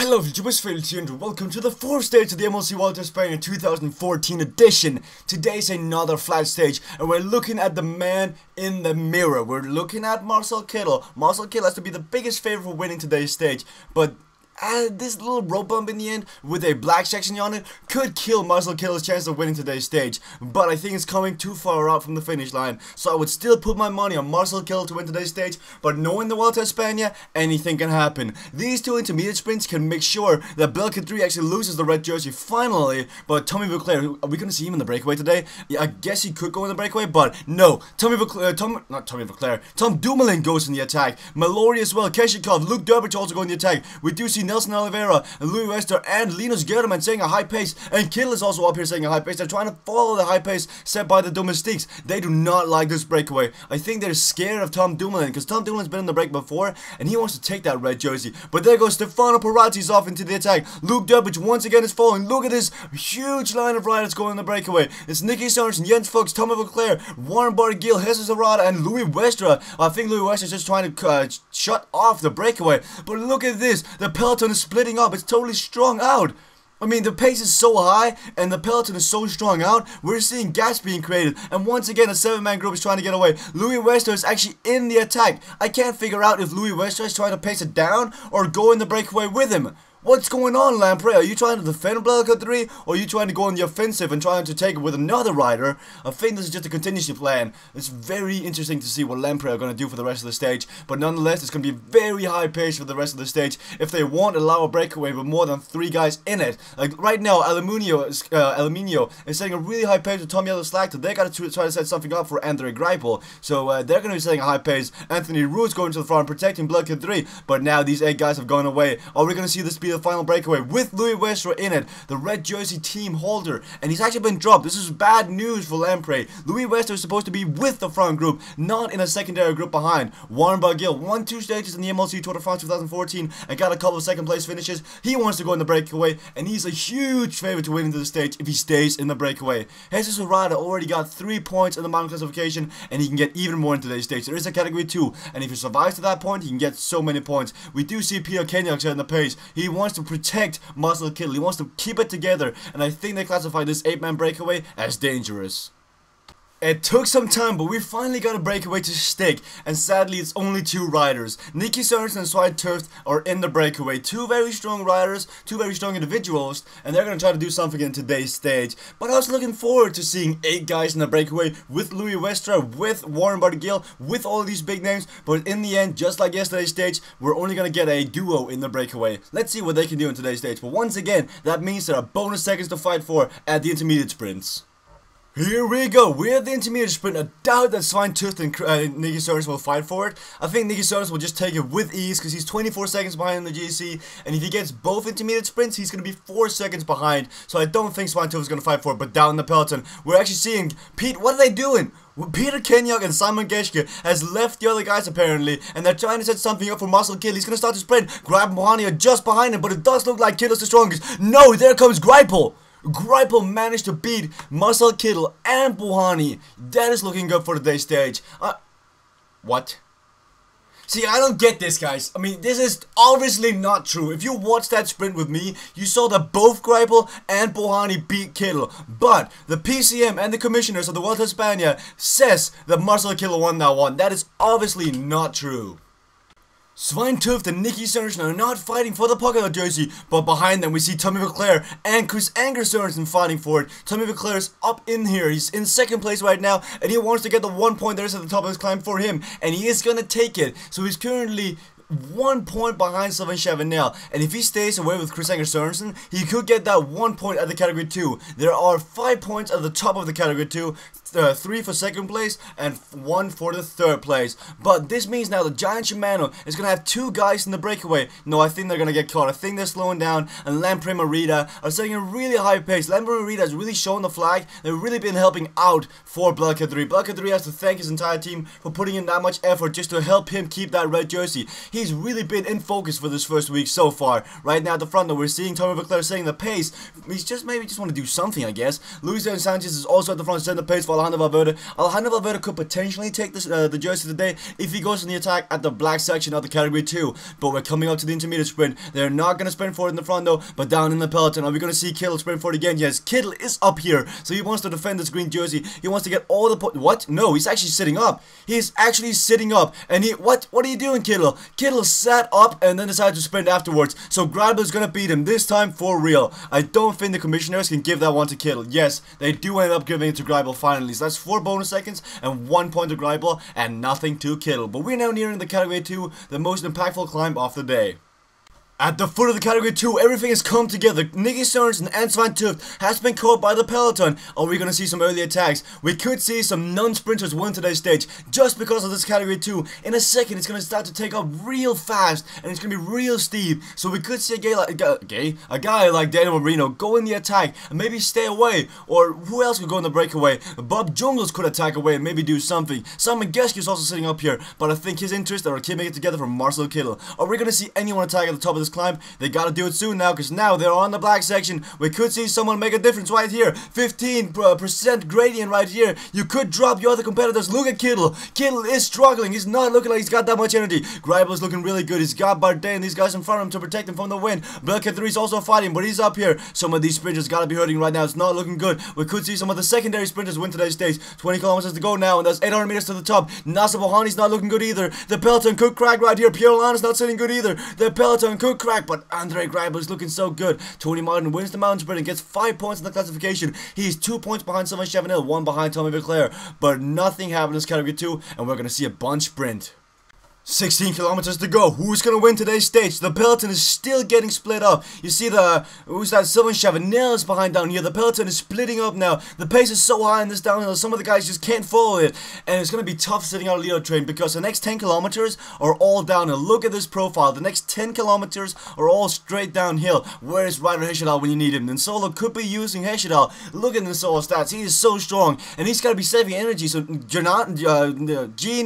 Hello YouTubers, Failed here and welcome to the 4th stage of the MLC Vuelta Espana 2014 edition. Today's another flat stage and we're looking at the man in the mirror. We're looking at Marcel Kittel. Marcel Kittel has to be the biggest favorite for winning today's stage, but this little rope bump in the end with a black section on it could kill Marcel Kittel's chance of winning today's stage, but I think it's coming too far out from the finish line, so I would still put my money on Marcel Kittel to win today's stage, but knowing the Vuelta a España, anything can happen. These two intermediate sprints can make sure that Belka 3 actually loses the red jersey finally, but Tommy Vauclair, are we going to see him in the breakaway today? Yeah, I guess he could go in the breakaway, but no. Tom Dumoulin goes in the attack, Mallory as well, Keshikov, Luke Durbridge also go in the attack. We do see Nelson Oliveira, Louis Wester, and Linus German saying a high pace, and Kittel is also up here saying a high pace. They're trying to follow the high pace set by the domestiques. They do not like this breakaway. I think they're scared of Tom Dumoulin, because Tom Dumoulin's been in the break before, and he wants to take that red jersey. But there goes Stefano Parati's off into the attack. Luke Durbridge once again is falling. Look at this huge line of riders going in the breakaway. It's Nicky Sorensen, Jens Fuchs, Tommy Vauclair, Warren Barguil, Jesus Arada, and Louis Westra. I think Louis Westra is just trying to shut off the breakaway. But look at this. The peloton is splitting up. It's totally strung out. I mean, the pace is so high and the peloton is so strung out, we're seeing gaps being created. And once again, a 7-man group is trying to get away. Louis Wester is actually in the attack. I can't figure out if Louis Wester is trying to pace it down or go in the breakaway with him. What's going on, Lamprey? Are you trying to defend Belka 3, or are you trying to go on the offensive and trying to take it with another rider? I think this is just a contingency plan. It's very interesting to see what Lamprey are going to do for the rest of the stage, but nonetheless, it's going to be very high pace for the rest of the stage if they won't allow a breakaway with more than 3 guys in it. Like right now, Aluminio is setting a really high pace with Tom Yellow-Slagter. They got to try to set something up for Andre Greipel, so they're going to be setting a high pace. Anthony Ruiz going to the front, protecting Belka 3, but now these 8 guys have gone away. Are we going to see this be the final breakaway with Louis Westra in it, the red jersey team holder? And he's actually been dropped. This is bad news for Lamprey. Louis Westra is supposed to be with the front group, not in a secondary group behind. Warren Barguil won 2 stages in the MLC Tour de France 2014 and got a couple of second place finishes. He wants to go in the breakaway, and he's a huge favorite to win into the stage if he stays in the breakaway. Jesus Arada already got 3 points in the mountain classification, and he can get even more in today's stage. There is a category 2, and if he survives to that point, he can get so many points. We do see Peter Kenyock setting the pace. He wants to protect Marcel Kittel. He wants to keep it together, and I think they classify this 8-man breakaway as dangerous. It took some time, but we finally got a breakaway to stick, and sadly it's only 2 riders. Nicky Sorensen and Svein Tufte are in the breakaway. 2 very strong riders, 2 very strong individuals, and they're going to try to do something in today's stage. But I was looking forward to seeing 8 guys in the breakaway with Louis Westra, with Warren Barguil, with all these big names, but in the end, just like yesterday's stage, we're only going to get a duo in the breakaway. Let's see what they can do in today's stage, but once again, that means there are bonus seconds to fight for at the intermediate sprints. Here we go, we're at the intermediate sprint. I doubt that Svein Tufte and Nicky Sorensen will fight for it. I think Nicky Sorensen will just take it with ease because he's 24 seconds behind in the GC, and if he gets both intermediate sprints, he's going to be 4 seconds behind, so I don't think Svein Tufte is going to fight for it. But down in the peloton, we're actually seeing Pete, what are they doing? Peter Kenyock and Simon Geschke has left the other guys apparently, and they're trying to set something up for Marcel Kittel. He's going to start to sprint. Grab and Bouhanni are just behind him, but it does look like Kittel's the strongest. No, there comes Greipel. Greipel managed to beat Marcel Kittel and Bouhanni. That is looking good for today's stage. What? See, I don't get this, guys. I mean, this is obviously not true. If you watched that sprint with me, you saw that both Greipel and Bouhanni beat Kittel. But the PCM and the commissioners of the Vuelta a España says that Marcel Kittel won that one. That is obviously not true. Svein Tufte and Nicky Sorensen are not fighting for the Pogacar jersey, but behind them we see Tommy Vauclair and Chris Anger Sorensen fighting for it. Tommy Vauclair is up in here, he's in 2nd place right now, and he wants to get the 1 point that is at the top of his climb for him, and he is gonna take it. So he's currently 1 point behind Sylvain Chavanel, and if he stays away with Chris Anger Sorensen, he could get that 1 point at the category 2. There are 5 points at the top of the category 2, 3 for 2nd place and 1 for the 3rd place. But this means now the Giant Shimano is going to have 2 guys in the breakaway. No, I think they're going to get caught. I think they're slowing down, and Lamprey Merida are setting a really high pace. Lamprey Merida has really shown the flag. They've really been helping out for Belka 3. Belka 3 has to thank his entire team for putting in that much effort just to help him keep that red jersey. He's really been in focus for this first week so far. Right now at the front though, we're seeing Tommy Vauclair setting the pace. He's just maybe just want to do something, I guess. Luis Sanchez is also at the front setting the pace, while Alejandro Valverde. Alejandro Valverde could potentially take this, the jersey today if he goes in the attack at the black section of the category 2. But we're coming up to the intermediate sprint. They're not going to sprint for it in the front though, but down in the peloton. Are we going to see Kittel sprint for it again? Yes, Kittel is up here, so he wants to defend this green jersey. He wants to get all the what? No, he's actually sitting up. He's actually sitting up, and what are you doing, Kittel? Kittel sat up and then decided to sprint afterwards. So Greipel is going to beat him this time for real. I don't think the commissioners can give that one to Kittel. Yes, they do end up giving it to Greipel finally. So that's 4 bonus seconds and 1 point to Greipel and nothing to Kittel. But we're now nearing the category 2, the most impactful climb of the day. At the foot of the category 2, everything has come together. Nicky Sørensen and Svein Tuft has been caught by the peloton. Are we going to see some early attacks? We could see some non-sprinters win today's stage just because of this category 2. In a second, it's going to start to take off real fast and it's going to be real steep. So we could see a guy like Daniel Marino go in the attack and maybe stay away. Or who else could go in the breakaway? Bob Jungels could attack away and maybe do something. Simon Geschke is also sitting up here, but I think his interests are keeping it together from Marcel Kittel. Are we going to see anyone attack at the top of this climb? They gotta do it soon now, because now they're on the black section. We could see someone make a difference right here. 15% gradient right here. You could drop your other competitors. Look at Kittel. Kittel is struggling. He's not looking like he's got that much energy. Greipel is looking really good. He's got Bardet and these guys in front of him to protect him from the wind. Belket is also fighting, but he's up here. Some of these sprinters gotta be hurting right now. It's not looking good. We could see some of the secondary sprinters win today's stage. 20 kilometers to go now, and that's 800 meters to the top. Nasser Bohani's not looking good either. The peloton could crack right here. Pierre Lana's not sitting good either. The peloton could crack, but Andre Greipel is looking so good. Tony Martin wins the mountain sprint and gets 5 points in the classification. He's 2 points behind Sylvain Chavanel, 1 behind Tommy Vauclair. But nothing happened in this category 2, and we're going to see a bunch sprint. 16 kilometers to go. Who's gonna win today's stage? The peloton is still getting split up. You see who's that? Sylvain Chavanel is behind down here. The peloton is splitting up now. The pace is so high in this downhill. Some of the guys just can't follow it, and it's gonna be tough sitting out a leader train because the next 10 kilometers are all downhill. Look at this profile. The next 10 kilometers are all straight downhill. Where is Ryder Hesjedal when you need him? Ninsolo could be using Hesjedal. Look at Ninsolo's stats. He is so strong, and he's gotta be saving energy. So Gene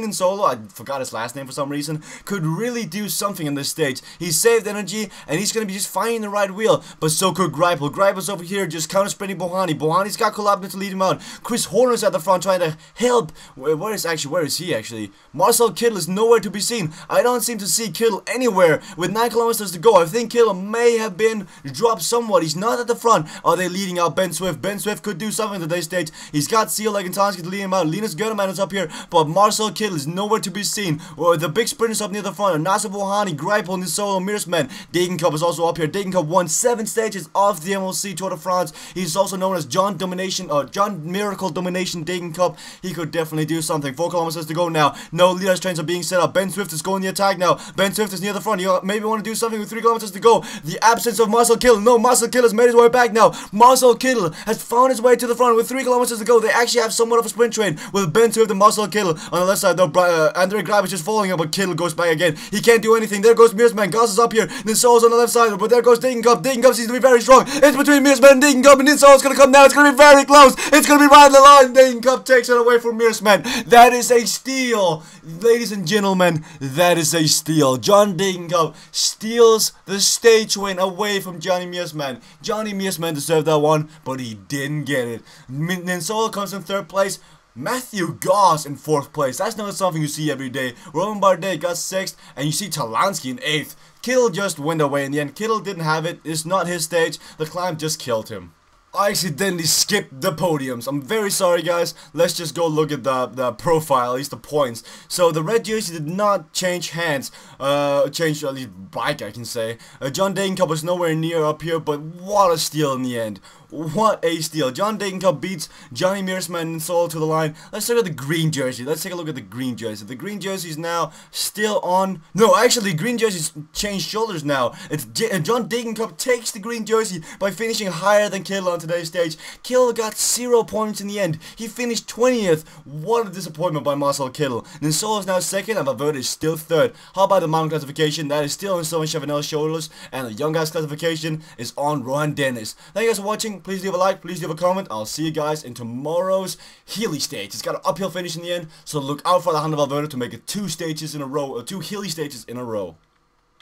Ninsolo, I forgot his last name for some reason, could really do something in this stage. He saved energy and he's going to be just finding the right wheel, but so could Greipel. Greipel's over here just counter sprinting Bohani. Bohani's got Kolabna to lead him out. Chris Horner's at the front trying to help. Where is he actually? Marcel Kittel is nowhere to be seen. I don't seem to see Kittel anywhere. With 9 kilometers to go, I think Kittel may have been dropped somewhat. He's not at the front. Are they leading out Ben Swift? Ben Swift could do something today's stage. He's got Seal Legentanski to lead him out. Linus Gerdemann is up here, but Marcel Kittel is nowhere to be seen. The big sprinters up near the front are Nasser Bohani, Greipel, Ninsolo, Meersman. Degenkolb is also up here. Degenkolb won 7 stages of the MLC Tour de France. He's also known as John Miracle Domination Degenkolb. He could definitely do something. 4 kilometers to go now. No leaders trains are being set up. Ben Swift is going the attack now. Ben Swift is near the front. You maybe want to do something with 3 kilometers to go. The absence of Marcel Kittel. No, Marcel Kittel has made his way back now. Marcel Kittel has found his way to the front with 3 kilometers to go. They actually have somewhat of a sprint train with Ben Swift and Marcel Kittel. On the left side though, Andre Greipel is just following him, but Kittel goes back again. He can't do anything. There goes Meersman. Goss is up here. Ninsolo's on the left side, but there goes Degenkolb. Degenkolb seems to be very strong. It's between Meersman and Degenkolb, and Ninsolo's gonna come now. It's gonna be very close. It's gonna be right on the line. Degenkolb takes it away from Meersman. That is a steal, ladies and gentlemen. That is a steal. John Degenkolb steals the stage win away from Johnny Meersman. Johnny Meersman deserved that one, but he didn't get it. Ninsolo comes in 3rd place. Matthew Goss in 4th place. That's not something you see every day. Roman Bardet got 6th, and you see Talansky in 8th. Kittel just went away in the end. Kittel didn't have it. It's not his stage. The climb just killed him. I accidentally skipped the podiums. I'm very sorry, guys. Let's just go look at the profile, at least the points. So the red jersey did not change hands. Change at least bike, I can say. John Degenkolb was nowhere near up here, but what a steal in the end. What a steal. John Degenkolb beats Johnny Meersman and Solo to the line. Let's look at the green jersey. Let's take a look at the green jersey. The green jersey is now still on. No, actually, green jersey's changed shoulders now. John Degenkolb takes the green jersey by finishing higher than Kittel on today's stage. Kittel got 0 points in the end. He finished 20th. What a disappointment by Marcel Kittel. Ninsolo is now 2nd, and Valverde is still 3rd. How about the mountain classification? That is still on Sylvain Chavanel's shoulders, and the young guys classification is on Rohan Dennis. Thank you guys for watching. Please leave a like, please leave a comment. I'll see you guys in tomorrow's Healy stage. It's got an uphill finish in the end, so look out for Alejandro Valverde to make it 2 stages in a row, or 2 Healy stages in a row.